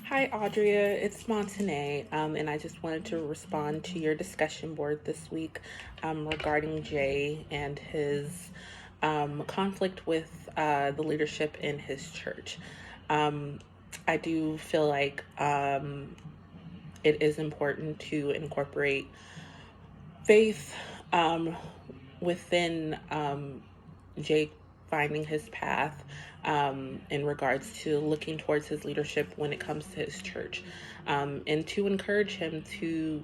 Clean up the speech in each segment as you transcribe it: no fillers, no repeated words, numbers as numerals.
Hi, Audria. It's Montanay, and I just wanted to respond to your discussion board this week regarding Jay and his conflict with the leadership in his church. Um, I do feel like it is important to incorporate faith um, within Jake finding his path in regards to looking towards his leadership when it comes to his church, and to encourage him to,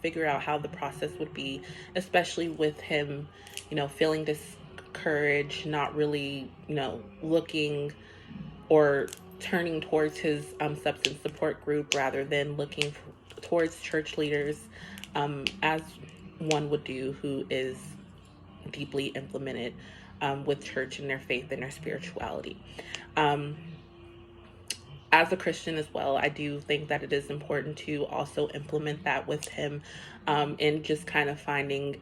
figure out how the process would be, especially with him, feeling discouraged, not really, looking or turning towards his substance support group rather than looking towards church leaders, as one would do who is deeply implemented with church and their faith and their spirituality. Um, as a Christian as well, I do think that it is important to also implement that with him, and just kind of finding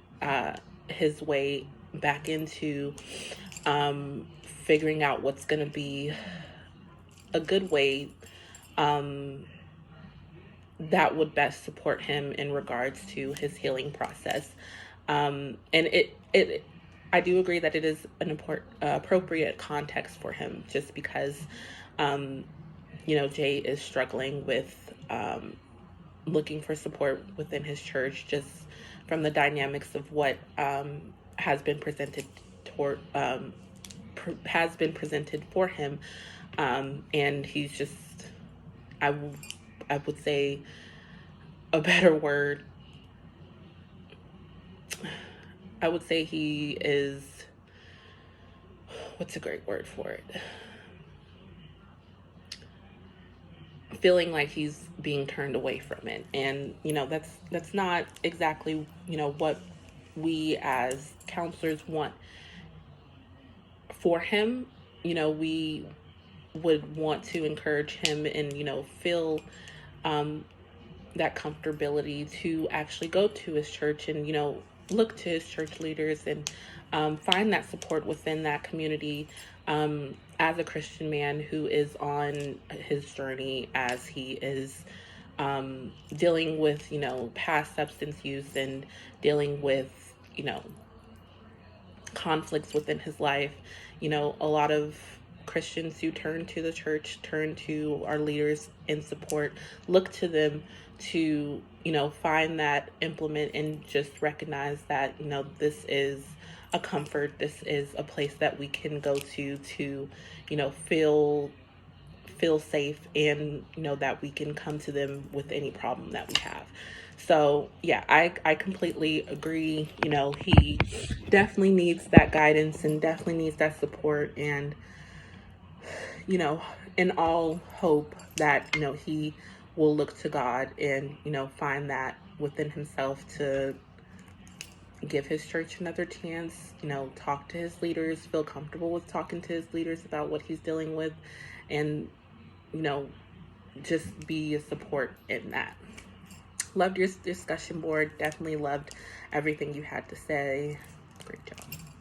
his way back into figuring out what's going to be a good way um, that would best support him in regards to his healing process. And I do agree that it is an appropriate context for him, just because, um, Jay is struggling with looking for support within his church, just from the dynamics of what has been presented toward has been presented for him, and he's just, I, I would say a better word, I would say he is, what's a great word for it? Feeling like he's being turned away from it. And, that's not exactly, what we as counselors want for him. We would want to encourage him and, feel um, that comfortability to actually go to his church and, look to his church leaders and find that support within that community, as a Christian man who is on his journey, as he is dealing with, past substance use and dealing with, conflicts within his life. A lot of Christians who turn to the church, turn to our leaders in support, look to them to, find that implement and just recognize that, this is a comfort, this is a place that we can go to, feel safe, and that we can come to them with any problem that we have. So yeah, I completely agree. He definitely needs that guidance and definitely needs that support, and you know in all hope that he will look to God and find that within himself to give his church another chance, talk to his leaders, feel comfortable with talking to his leaders about what he's dealing with, and you know just be a support in that. Loved your discussion board. Definitely loved everything you had to say. Great job.